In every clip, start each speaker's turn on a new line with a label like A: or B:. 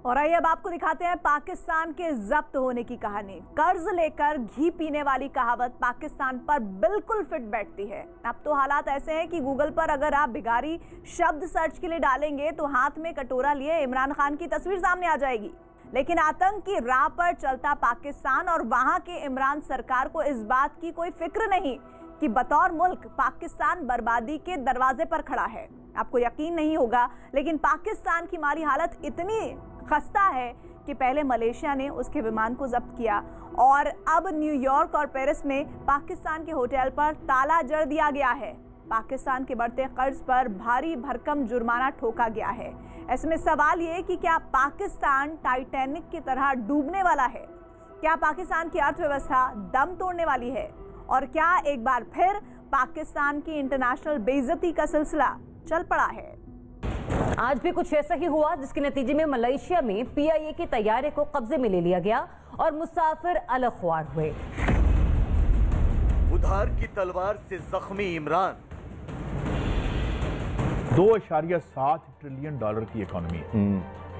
A: और आइए अब आपको दिखाते हैं पाकिस्तान के जब्त होने की कहानी। कर्ज लेकर घी पीने वाली कहावत पाकिस्तान पर बिल्कुल फिट बैठती है। अब तो हालात ऐसे हैं कि गूगल पर अगर आप बिगाड़ी शब्द सर्च के लिए डालेंगे तो हाथ में कटोरा लिए इमरान खान की तस्वीर सामने आ जाएगी। लेकिन आतंक की राह पर चलता पाकिस्तान और वहां के इमरान सरकार को इस बात की कोई फिक्र नहीं कि बतौर मुल्क पाकिस्तान बर्बादी के दरवाजे पर खड़ा है। आपको यकीन नहीं होगा, लेकिन पाकिस्तान की माली हालत इतनी खस्ता है कि पहले मलेशिया ने उसके विमान को जब्त किया और अब न्यूयॉर्क और पेरिस में पाकिस्तान के होटल पर ताला जड़ दिया गया है। पाकिस्तान के बढ़ते कर्ज पर भारी भरकम जुर्माना ठोका गया है। ऐसे में सवाल ये कि क्या पाकिस्तान टाइटैनिक की तरह डूबने वाला है? क्या पाकिस्तान की अर्थव्यवस्था दम तोड़ने वाली है? और क्या एक बार फिर पाकिस्तान की इंटरनेशनल बेइज्जती का सिलसिला चल पड़ा है?
B: आज भी कुछ ऐसा ही हुआ, जिसके नतीजे में मलेशिया में PIA के तैयारे को कब्जे में ले लिया गया और मुसाफिर अलग ख्वार हुए।
C: उधार की तलवार से जख्मी इमरान।
D: 2.7 ट्रिलियन डॉलर की इकोनॉमी है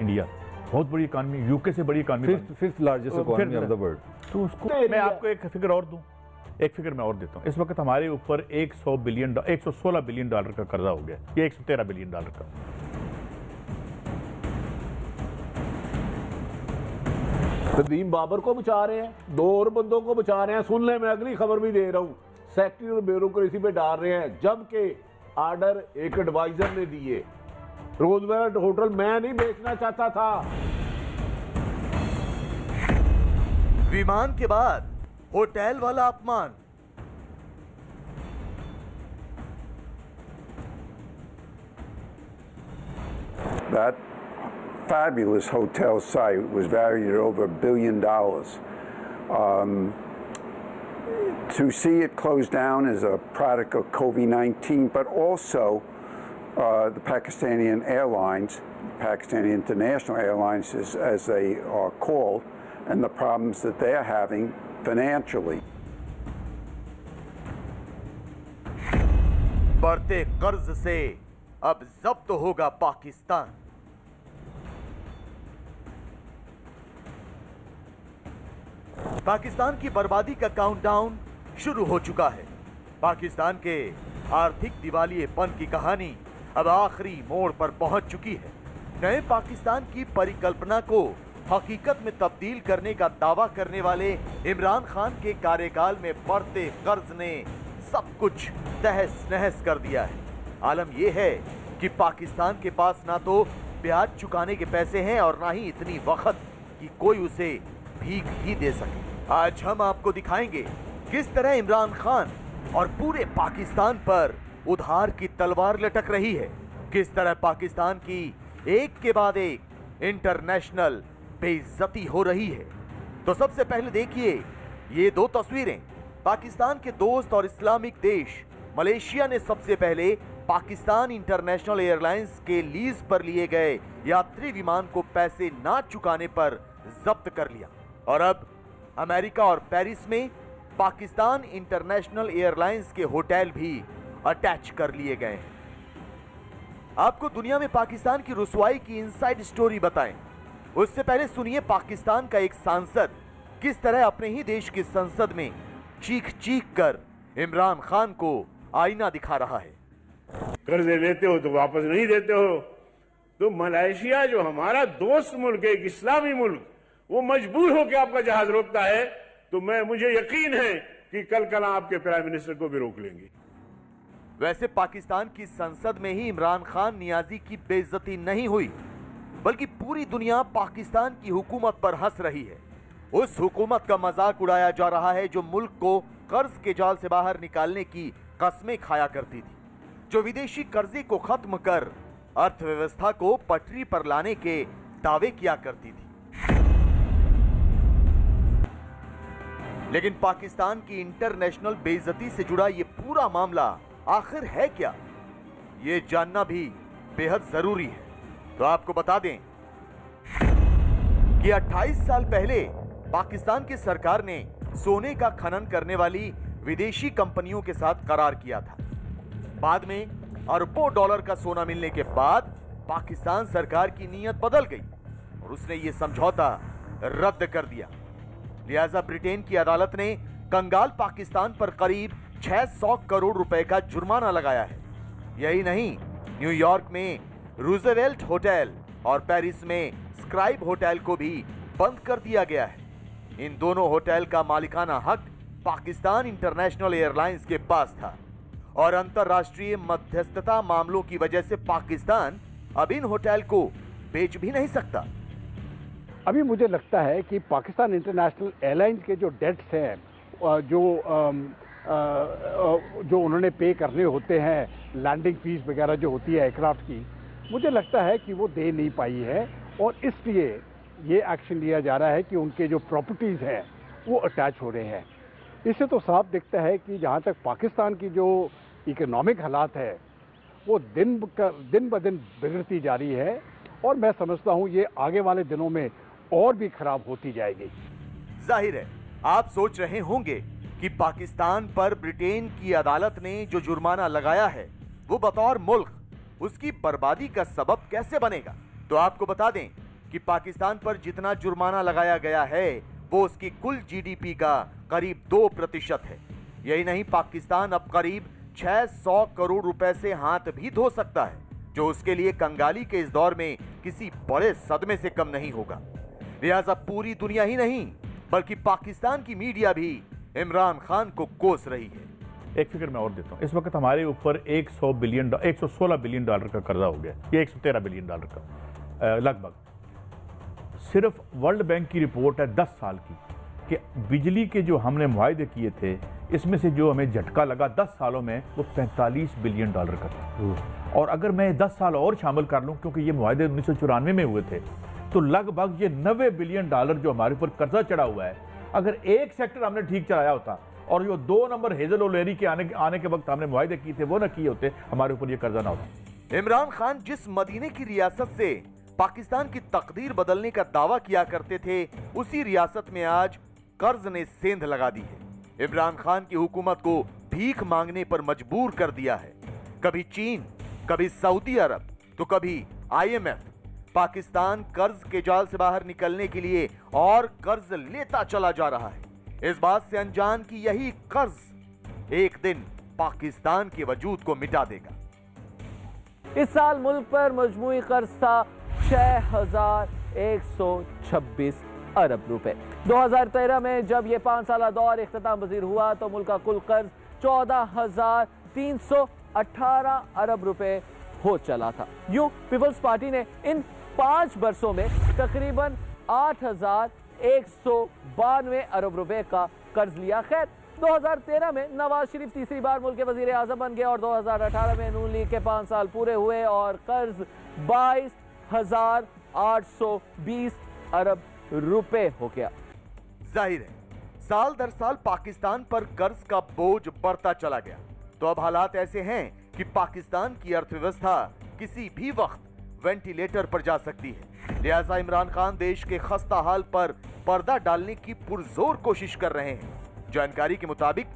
D: इंडिया, बहुत बड़ी इकोनॉमी, यूके से बड़ी economy,
E: fifth largest economy of the world.
D: तो उसको मैं आपको एक फिगर और दूं, एक फिगर मैं और देता हूं। इस वक्त हमारे ऊपर 116 बिलियन डॉलर का कर्जा हो गया, ये 113 बिलियन डॉलर का।
E: सदीम बाबर को बचा रहे हैं, 2 और बंदों को बचा रहे हैं। सुन ले, मैं अगली खबर भी दे रहा हूं, सेक्रेटरी और ब्यूरोक्रेसी पे डाल रहे हैं, जबकि आर्डर एक एडवाइजर ने दिए। रोजवेल्ट होटल मैं नहीं बेचना चाहता था।
C: विमान के बाद होटल वाला अपमान।
F: That fabulous hotel site was valued at over $1 billion. To see it close down is a product of COVID-19, but also the Pakistani Airlines, Pakistani International Airlines as they are called, and the problems that they're having financially.
C: बढ़ते कर्ज से अब जब्त होगा पाकिस्तान। पाकिस्तान की बर्बादी का countdown शुरू हो चुका है। पाकिस्तान के आर्थिक दिवालियेपन की कहानी अब आखिरी मोड़ पर पहुंच चुकी है। नए पाकिस्तान की परिकल्पना को हकीकत में तब्दील करने का दावा करने वाले इमरान खान के कार्यकाल में बढ़ते कर्ज ने सब कुछ तहस नहस कर दिया है। आलम यह है कि पाकिस्तान के पास ना तो ब्याज चुकाने के पैसे हैं और ना ही इतनी वक्त कि कोई उसे भीख ही दे सके। आज हम आपको दिखाएंगे किस तरह इमरान खान और पूरे पाकिस्तान पर उधार की तलवार लटक रही है, किस तरह पाकिस्तान की एक के बाद एक इंटरनेशनल बेइज्जती हो रही है। तो सबसे पहले देखिए ये 2 तस्वीरें। पाकिस्तान के दोस्त और इस्लामिक देश मलेशिया ने सबसे पहले पाकिस्तान इंटरनेशनल एयरलाइंस के लीज पर लिए गए यात्री विमान को पैसे ना चुकाने पर जब्त कर लिया और अब अमेरिका और पेरिस में पाकिस्तान इंटरनेशनल एयरलाइंस के होटल भी अटैच कर लिए गए हैं। आपको दुनिया में पाकिस्तान की रुसवाई की इनसाइड स्टोरी बताएं, उससे पहले सुनिए पाकिस्तान का एक सांसद किस तरह अपने ही देश की संसद में चीख चीख कर इमरान खान को आईना दिखा रहा है।
G: कर्जे लेते हो तो वापस नहीं देते हो, तो मलेशिया जो हमारा दोस्त मुल्क है, एक इस्लामी मुल्क, वो मजबूर होकर आपका जहाज रोकता है, तो मुझे यकीन है कि कल आपके प्राइम मिनिस्टर को भी रोक लेंगे।
C: वैसे पाकिस्तान की संसद में ही इमरान खान नियाजी की बेइज्जती नहीं हुई, बल्कि पूरी दुनिया पाकिस्तान की हुकूमत पर हंस रही है। उस हुकूमत का मजाक उड़ाया जा रहा है जो मुल्क को कर्ज के जाल से बाहर निकालने की कस्में खाया करती थी, जो विदेशी कर्जे को खत्म कर अर्थव्यवस्था को पटरी पर लाने के दावे किया करती थी। लेकिन पाकिस्तान की इंटरनेशनल बेइज्जती से जुड़ा ये पूरा मामला आखिर है क्या, ये जानना भी बेहद जरूरी है। तो आपको बता दें कि 28 साल पहले पाकिस्तान की सरकार ने सोने का खनन करने वाली विदेशी कंपनियों के साथ करार किया था। बाद में अरबों डॉलर का सोना मिलने के बाद पाकिस्तान सरकार की नीयत बदल गई। और उसने ये समझौता रद्द कर दिया। लिहाजा ब्रिटेन की अदालत ने कंगाल पाकिस्तान पर करीब 600 करोड़ रुपए का जुर्माना लगाया है। यही नहीं, न्यूयॉर्क में रूजवेल्ट होटल और पेरिस में स्क्राइब होटल को भी बंद कर दिया गया है। इन दोनों होटल का मालिकाना हक पाकिस्तान इंटरनेशनल एयरलाइंस के पास था और अंतर्राष्ट्रीय मध्यस्थता मामलों की वजह से पाकिस्तान अब इन होटल को बेच भी नहीं सकता।
H: अभी मुझे लगता है कि पाकिस्तान इंटरनेशनल एयरलाइंस के जो डेट्स हैं, जो उन्होंने पे करने होते हैं, लैंडिंग फीस वगैरह जो होती है एयरक्राफ्ट की, मुझे लगता है कि वो दे नहीं पाई है और इसलिए ये एक्शन लिया जा रहा है कि उनके जो प्रॉपर्टीज़ हैं वो अटैच हो रहे हैं। इससे तो साफ दिखता है कि जहाँ तक पाकिस्तान की जो इकोनॉमिक हालात है वो दिन ब दिन बिगड़ती जा रही है और मैं समझता हूँ ये आगे वाले दिनों में और भी खराब होती जाएगी।
C: जाहिर है आप सोच रहे होंगे कि पाकिस्तान पर ब्रिटेन की अदालत ने जो जुर्माना लगाया है वो बतौर मुल्क उसकी बर्बादी का सबब कैसे बनेगा। तो आपको बता दें कि पाकिस्तान पर जितना जुर्माना लगाया गया है वो उसकी कुल जीडीपी का करीब 2% है। यही नहीं, पाकिस्तान अब करीब 600 करोड़ रुपए से हाथ भी धो सकता है, जो उसके लिए कंगाली के इस दौर में किसी बड़े सदमे से कम नहीं होगा। लिहाजा पूरी दुनिया ही नहीं बल्कि पाकिस्तान की मीडिया भी इमरान खान को कोस रही है।
D: एक फिगर मैं और देता हूं, इस वक्त हमारे ऊपर 116 बिलियन डॉलर का कर्जा हो गया, ये 113 बिलियन डॉलर का लगभग। सिर्फ वर्ल्ड बैंक की रिपोर्ट है 10 साल की कि बिजली के जो हमने मुआहदे किए थे इसमें से जो हमें झटका लगा 10 सालों में वो 45 बिलियन डॉलर का था। और अगर मैं 10 साल और शामिल कर लूं, क्योंकि ये मुआहदे 1994 में हुए थे, तो लगभग ये 90 बिलियन डॉलर जो हमारे ऊपर कर्जा चढ़ा हुआ है, अगर एक सेक्टर हमने ठीक चलाया होता और जो 2 नंबर हेजल ओलेरी के आने के वक्त हमने मुआहदे किए थे वो ना किए होते, हमारे ऊपर ये कर्जा ना होता।
C: इमरान खान जिस मदीने की रियासत से पाकिस्तान की तकदीर बदलने का दावा किया करते थे, उसी रियासत में आज कर्ज ने सेंध लगा दी है। इमरान खान की हुकूमत को भीख मांगने पर मजबूर कर दिया है। कभी चीन, कभी सऊदी अरब, तो कभी IMF। पाकिस्तान कर्ज के जाल से बाहर निकलने के लिए और कर्ज लेता चला जा रहा है, इस बात से अनजान कि यही कर्ज एक दिन पाकिस्तान के वजूद को मिटा देगा।
I: इस साल मुल्क पर मजमूई कर्ज था 6126 अरब रुपए। 2013 में जब यह 5 साला दौर इख्तिताम पजीर हुआ तो मुल्क का कुल कर्ज 14,318 अरब रुपए हो चला था। यूं पीपल्स पार्टी ने इन 5 वर्षों में तकरीबन 8,192 अरब रुपए का कर्ज लिया। खैर 2013 में नवाज शरीफ तीसरी बार मुल्क के वजीर आजम बन गए और 2018 में नून लीग के 5 साल पूरे हुए और कर्ज 22,820 अरब रुपए हो गया।
C: जाहिर है साल दर साल पाकिस्तान पर कर्ज का बोझ बढ़ता चला गया, तो अब हालात ऐसे हैं कि पाकिस्तान की अर्थव्यवस्था किसी भी वक्त वेंटिलेटर पर जा सकती है। लिहाजा इमरान खान देश के खस्ता हाल पर पर्दा डालने की पुरजोर कोशिश कर रहे हैं। जानकारी के मुताबिक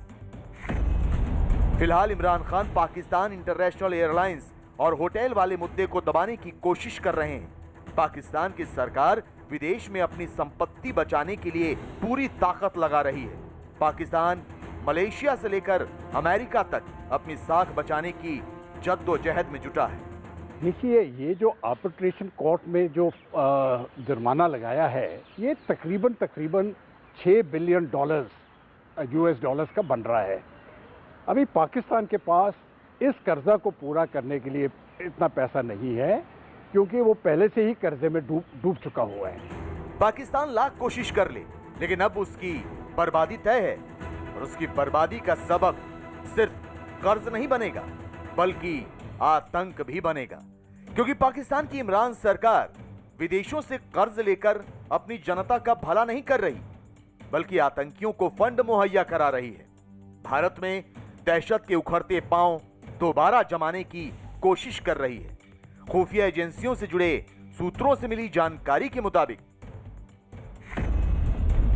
C: फिलहाल इमरान खान पाकिस्तान इंटरनेशनल एयरलाइंस और होटल वाले मुद्दे को दबाने की कोशिश कर रहे हैं। पाकिस्तान की सरकार विदेश में अपनी संपत्ति बचाने के लिए पूरी ताकत लगा रही है। पाकिस्तान मलेशिया से लेकर अमेरिका तक अपनी साख बचाने की जद्दोजहद में जुटा है।
H: देखिए, ये जो आर्बिट्रेशन कोर्ट में जो जुर्माना लगाया है ये तकरीबन 6 बिलियन डॉलर्स US डॉलर्स का बन रहा है। अभी पाकिस्तान के पास इस कर्जा को पूरा करने के लिए इतना पैसा नहीं है क्योंकि वो पहले से ही कर्जे में डूब चुका हुआ है।
C: पाकिस्तान लाख कोशिश कर ले, लेकिन अब उसकी बर्बादी तय है और उसकी बर्बादी का सबब सिर्फ कर्ज नहीं बनेगा बल्कि आतंक भी बनेगा, क्योंकि पाकिस्तान की इमरान सरकार विदेशों से कर्ज लेकर अपनी जनता का भला नहीं कर रही बल्कि आतंकियों को फंड मुहैया करा रही है। भारत में दहशत के उखड़ते पांव दोबारा जमाने की कोशिश कर रही है। खुफिया एजेंसियों से जुड़े सूत्रों से मिली जानकारी के मुताबिक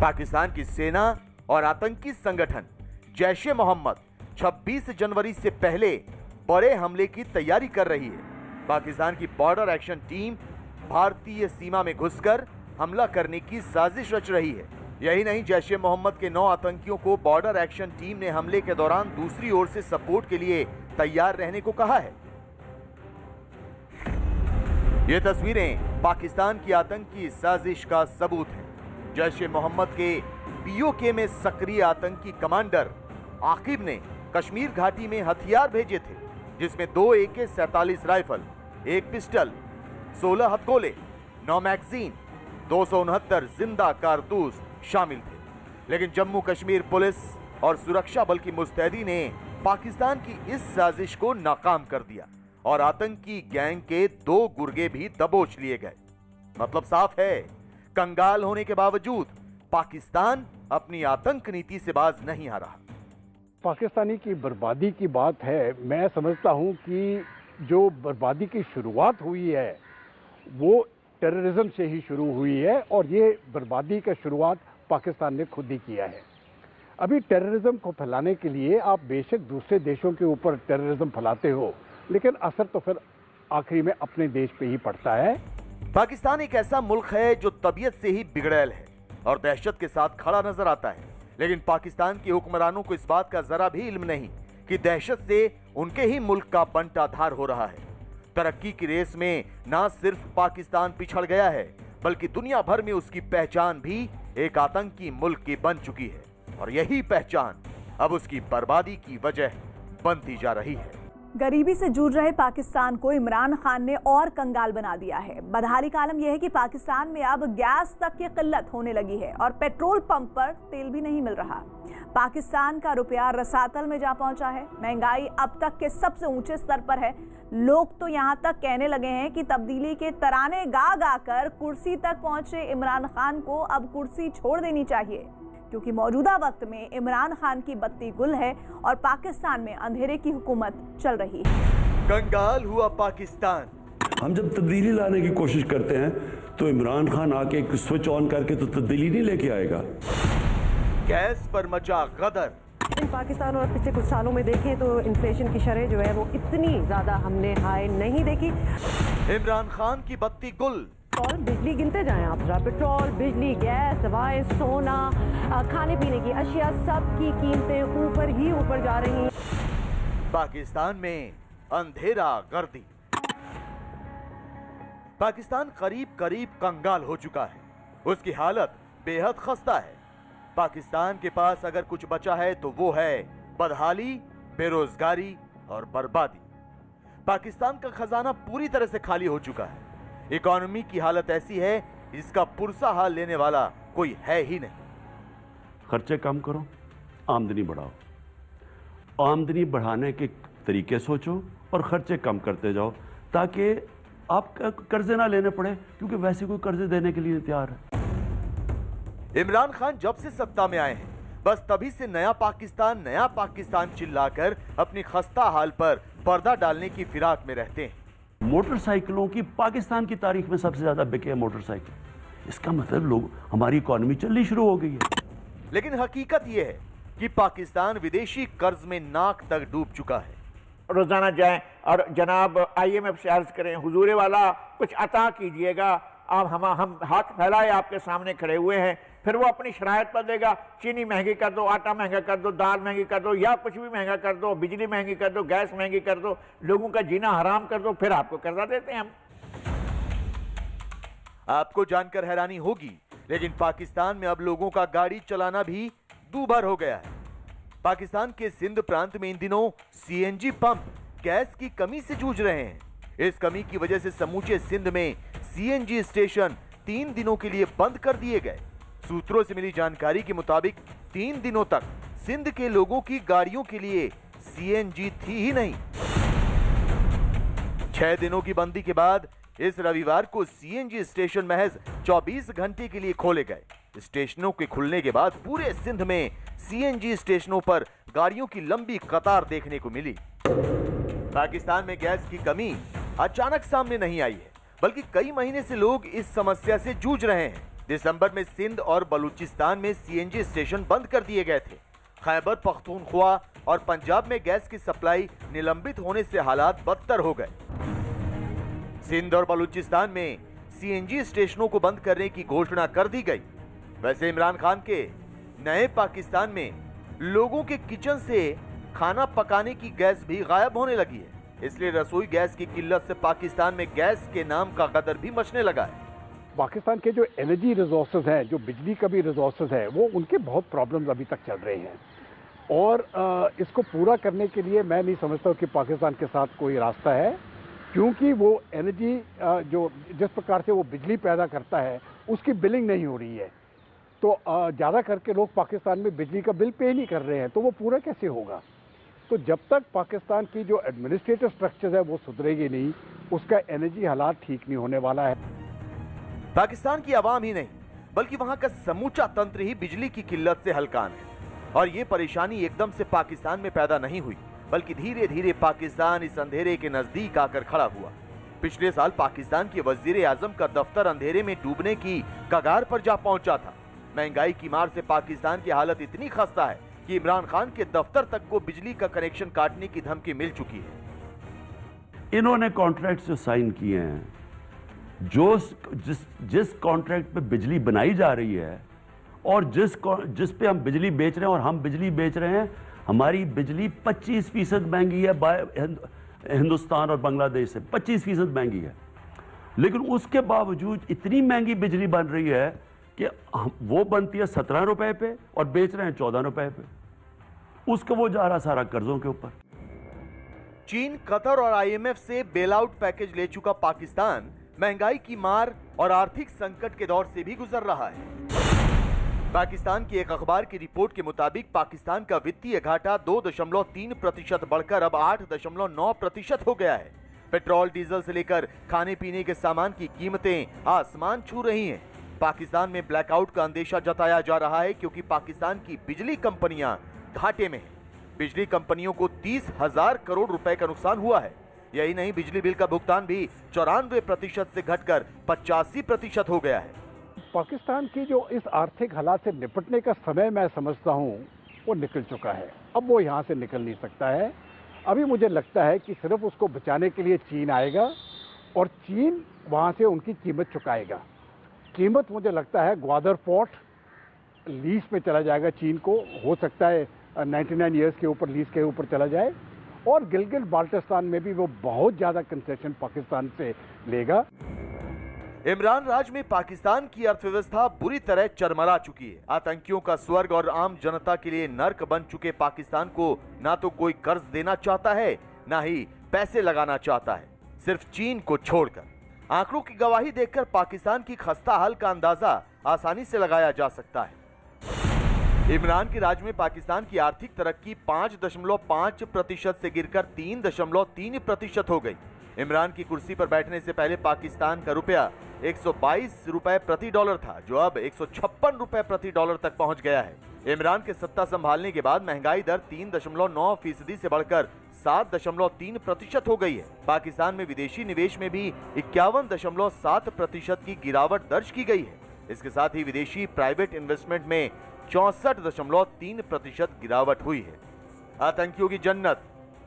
C: पाकिस्तान की सेना और आतंकी संगठन जैश-ए मोहम्मद 26 जनवरी से पहले बड़े हमले की तैयारी कर रही है। पाकिस्तान की बॉर्डर एक्शन टीम भारतीय सीमा में घुसकर हमला करने की साजिश रच रही है। यही नहीं, जैश ए मोहम्मद के 9 आतंकियों को बॉर्डर एक्शन टीम ने हमले के दौरान दूसरी ओर से सपोर्ट के लिए तैयार रहने को कहा है। ये तस्वीरें पाकिस्तान की आतंकी साजिश का सबूत है। जैश ए मोहम्मद के पीओके में सक्रिय आतंकी कमांडर आकिब ने कश्मीर घाटी में हथियार भेजे थे, जिसमें 2 AK-47 राइफल, 1 पिस्टल, 16 हथगोले, 9 मैगजीन, 269 जिंदा कारतूस शामिल थे। लेकिन जम्मू कश्मीर पुलिस और सुरक्षा बल की मुस्तैदी ने पाकिस्तान की इस साजिश को नाकाम कर दिया और आतंकी गैंग के 2 गुर्गे भी दबोच लिए गए। मतलब साफ है, कंगाल होने के बावजूद पाकिस्तान अपनी आतंक नीति से बाज नहीं आ रहा।
H: पाकिस्तानी की बर्बादी की बात है। मैं समझता हूं कि जो बर्बादी की शुरुआत हुई है वो टेररिज्म से ही शुरू हुई है और ये बर्बादी का शुरुआत पाकिस्तान ने खुद ही किया है। अभी टेररिज्म को फैलाने के लिए आप बेशक दूसरे देशों के ऊपर टेररिज्म फैलाते हो, लेकिन असर तो फिर आखिरी में अपने देश पे ही पड़ता है।
C: पाकिस्तान एक ऐसा मुल्क है जो तबीयत से ही बिगड़ैल है और दहशत के साथ खड़ा नजर आता है, लेकिन पाकिस्तान के हुक्मरानों को इस बात का जरा भी इल्म नहीं कि दहशत से उनके ही मुल्क का बंटाधार हो रहा है। तरक्की की रेस में ना सिर्फ पाकिस्तान पिछड़ गया है, बल्कि दुनिया भर में उसकी पहचान भी एक आतंकी मुल्क की बन चुकी है और यही पहचान अब उसकी बर्बादी की वजह बनती जा रही है।
A: गरीबी से जूझ रहे पाकिस्तान को इमरान खान ने और कंगाल बना दिया है। बदहाली का आलम यह है कि पाकिस्तान में अब गैस तक की किल्लत होने लगी है और पेट्रोल पंप पर तेल भी नहीं मिल रहा। पाकिस्तान का रुपया रसातल में जा पहुंचा है। महंगाई अब तक के सबसे ऊंचे स्तर पर है। लोग तो यहां तक कहने लगे हैं कि तब्दीली के तराने गा गा कर कुर्सी तक पहुंचे इमरान खान को अब कुर्सी छोड़ देनी चाहिए, क्योंकि मौजूदा वक्त में इमरान खान की बत्ती गुल है और पाकिस्तान में अंधेरे की हुकूमत चल रही है।
C: कंगाल हुआ पाकिस्तान।
J: हम जब तब्दीली लाने की कोशिश करते हैं तो इमरान खान आके एक स्विच ऑन करके तो तब्दीली नहीं लेके आएगा।
C: गैस पर मचा गदर।
K: पाकिस्तान और पिछले कुछ सालों में देखें तो इन्फ्लेशन की शरह जो है वो इतनी ज्यादा हमने हाई नहीं देखी।
C: इमरान खान की बत्ती गुल।
K: बिजली गिनते जाएं आप जरा, पेट्रोल, बिजली, गैस, दवाएं, सोना, खाने पीने की अशिया, सब की कीमतें ऊपर ही ऊपर जा रही हैं।
C: पाकिस्तान में अंधेरा गर्दी। पाकिस्तान करीब करीब कंगाल हो चुका है। उसकी हालत बेहद खस्ता है। पाकिस्तान के पास अगर कुछ बचा है तो वो है बदहाली, बेरोजगारी और बर्बादी। पाकिस्तान का खजाना पूरी तरह से खाली हो चुका है। इकोनॉमी की हालत ऐसी है इसका पुरसा हाल लेने वाला कोई है ही नहीं।
J: खर्चे कम करो, आमदनी बढ़ाओ। आमदनी बढ़ाने के तरीके सोचो और खर्चे कम करते जाओ ताकि आप कर्जे ना लेने पड़े, क्योंकि वैसे कोई कर्जे देने के लिए तैयार है।
C: इमरान खान जब से सत्ता में आए हैं बस तभी से नया पाकिस्तान चिल्लाकर अपनी खस्ता हाल पर पर्दा डालने की फिराक में रहते हैं।
J: मोटरसाइकिलों की पाकिस्तान की तारीख में सबसे ज्यादा बिके मोटरसाइकिल। इसका मतलब लोग हमारी इकोनॉमी चलनी शुरू हो गई है।
C: लेकिन हकीकत यह है कि पाकिस्तान विदेशी कर्ज में नाक तक डूब चुका है।
L: रोजाना जाएं और जनाब IMF से अर्ज करें, हुजूरे वाला कुछ अता कीजिएगा, आप हम हाथ फैलाए आपके सामने खड़े हुए हैं। फिर वो अपनी शरायत पर देगा, चीनी महंगी कर दो, आटा महंगा कर दो, दाल महंगी कर दो, या कुछ भी महंगा कर दो, बिजली महंगी कर दो, गैस महंगी कर दो, लोगों का जीना हराम कर दो, फिर आपको कर्जा देते हैं हम।
C: आपको जानकर हैरानी होगी, लेकिन पाकिस्तान में अब लोगों का गाड़ी चलाना भी दूभर हो गया है। पाकिस्तान के सिंध प्रांत में इन दिनों CNG पंप गैस की कमी से जूझ रहे हैं। इस कमी की वजह से समूचे सिंध में CNG स्टेशन 3 दिनों के लिए बंद कर दिए गए। सूत्रों से मिली जानकारी के मुताबिक 3 दिनों तक सिंध के लोगों की गाड़ियों के लिए CNG थी ही नहीं। 6 दिनों की बंदी के बाद इस रविवार को CNG स्टेशन महज 24 घंटे के लिए खोले गए। स्टेशनों के खुलने के बाद पूरे सिंध में CNG स्टेशनों पर गाड़ियों की लंबी कतार देखने को मिली। पाकिस्तान में गैस की कमी अचानक सामने नहीं आई है, बल्कि कई महीने से लोग इस समस्या से जूझ रहे हैं। दिसंबर में सिंध और बलूचिस्तान में CNG स्टेशन बंद कर दिए गए थे। खैबर पख्तूनख्वा और पंजाब में गैस की सप्लाई निलंबित होने से हालात बदतर हो गए। सिंध और बलूचिस्तान में सीएनजी स्टेशनों को बंद करने की घोषणा कर दी गई। वैसे इमरान खान के नए पाकिस्तान में लोगों के किचन से खाना पकाने की गैस भी गायब होने लगी है, इसलिए रसोई गैस की किल्लत से पाकिस्तान में गैस के नाम का गदर भी मचने लगा है।
H: पाकिस्तान के जो एनर्जी रिसोर्सेज हैं, जो बिजली का भी रिसोर्सेज है, वो उनके बहुत प्रॉब्लम्स अभी तक चल रहे हैं और इसको पूरा करने के लिए मैं नहीं समझता कि पाकिस्तान के साथ कोई रास्ता है, क्योंकि वो एनर्जी जो जिस प्रकार से वो बिजली पैदा करता है उसकी बिलिंग नहीं हो रही है, तो ज़्यादा करके लोग पाकिस्तान में बिजली का बिल पे नहीं कर रहे हैं, तो वो पूरा कैसे होगा। तो जब तक पाकिस्तान की जो एडमिनिस्ट्रेटिव स्ट्रक्चर है वो सुधरेगी नहीं, उसका एनर्जी हालात ठीक नहीं होने वाला है।
C: पाकिस्तान की आवाम ही नहीं बल्कि वहां का समूचा तंत्र ही बिजली की किल्लत से हलकान है और ये परेशानी एकदम से पाकिस्तान में पैदा नहीं हुई, बल्कि धीरे धीरे पाकिस्तान इस अंधेरे के नजदीक आकर खड़ा हुआ। पिछले साल पाकिस्तान के वजीर आजम का दफ्तर अंधेरे में डूबने की कगार पर जा पहुंचा था। महंगाई की मार से पाकिस्तान की हालत इतनी खस्ता है कि इमरान खान के दफ्तर तक को बिजली का कनेक्शन काटने की धमकी मिल चुकी है।
J: इन्होंने कॉन्ट्रैक्ट जो साइन किए हैं, जिस कॉन्ट्रैक्ट पे बिजली बनाई जा रही है और जिस पे हम बिजली बेच रहे हैं और हम बिजली बेच रहे हैं, हमारी बिजली 25% महंगी है हिंदुस्तान और बांग्लादेश से, 25% महंगी है। लेकिन उसके बावजूद इतनी महंगी बिजली बन रही है कि वो बनती है 17 रुपए पे और बेच रहे हैं 14 रुपए पे। उसका वो जा रहा सारा कर्जों के ऊपर।
C: चीन, कतर और आईएमएफ से बेल आउट पैकेज ले चुका पाकिस्तान महंगाई की मार और आर्थिक संकट के दौर से भी गुजर रहा है। पाकिस्तान की एक अखबार की रिपोर्ट के मुताबिक पाकिस्तान का वित्तीय घाटा 2.3% बढ़कर अब 8.9% हो गया है। पेट्रोल, डीजल से लेकर खाने पीने के सामान की कीमतें आसमान छू रही हैं। पाकिस्तान में ब्लैकआउट का अंदेशा जताया जा रहा है क्योंकि पाकिस्तान की बिजली कंपनियां घाटे में हैं। बिजली कंपनियों को 30,000 करोड़ रुपए का नुकसान हुआ है। यही नहीं, बिजली बिल का भुगतान भी 94% से घटकर 85% हो गया है।
H: पाकिस्तान की जो इस आर्थिक हालात से निपटने का समय मैं समझता हूं वो निकल चुका है। अब वो यहां से निकल नहीं सकता है। अभी मुझे लगता है कि सिर्फ उसको बचाने के लिए चीन आएगा और चीन वहां से उनकी कीमत चुकाएगा। कीमत मुझे लगता है ग्वादर पोर्ट लीज पे चला जाएगा चीन को, हो सकता है 99 ईयर्स के ऊपर लीज के ऊपर चला जाए, और गिलगित बाल्टिस्तान में भी वो बहुत ज्यादा कंसेशन पाकिस्तान से लेगा।
C: इमरान राज में पाकिस्तान की अर्थव्यवस्था बुरी तरह चरमरा चुकी है। आतंकियों का स्वर्ग और आम जनता के लिए नर्क बन चुके पाकिस्तान को ना तो कोई कर्ज देना चाहता है, ना ही पैसे लगाना चाहता है, सिर्फ चीन को छोड़कर। आंकड़ों की गवाही देखकर पाकिस्तान की खस्ता हाल का अंदाजा आसानी से लगाया जा सकता है। इमरान के राज में पाकिस्तान की आर्थिक तरक्की 5.5% से गिरकर 3.3% हो गई। इमरान की कुर्सी पर बैठने से पहले पाकिस्तान का रुपया 122 रुपए प्रति डॉलर था, जो अब 156 रुपए प्रति डॉलर तक पहुंच गया है। इमरान के सत्ता संभालने के बाद महंगाई दर 3.9% से बढ़कर 7.3% हो गई है। पाकिस्तान में विदेशी निवेश में भी 51.7% की गिरावट दर्ज की गई है। इसके साथ ही विदेशी प्राइवेट इन्वेस्टमेंट में 64.3% गिरावट हुई है। आतंकियों की जन्नत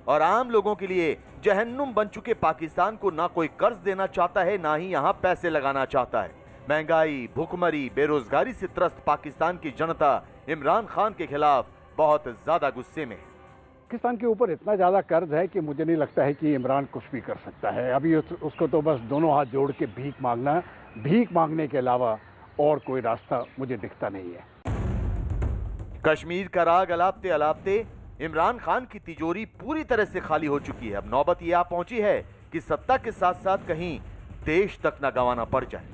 C: और आम लोगों के लिए जहन्नुम बन चुके पाकिस्तान को ना कोई कर्ज देना चाहता है, ना ही यहाँ पैसे लगाना चाहता है। महंगाई, भुखमरी, बेरोजगारी से त्रस्त पाकिस्तान की जनता इमरान खान के खिलाफ बहुत ज्यादा गुस्से में है।
H: पाकिस्तान के ऊपर इतना ज्यादा कर्ज है कि मुझे नहीं लगता है कि इमरान कुछ भी कर सकता है। अभी उसको तो बस दोनों हाथ जोड़ के भीख मांगने के अलावा और कोई रास्ता मुझे दिखता नहीं है।
C: कश्मीर का राग अलापते अलापते इमरान खान की तिजोरी पूरी तरह से खाली हो चुकी है। अब नौबत यह आ पहुंची है कि सत्ता के साथ साथ कहीं देश तक न गंवाना पड़ जाए।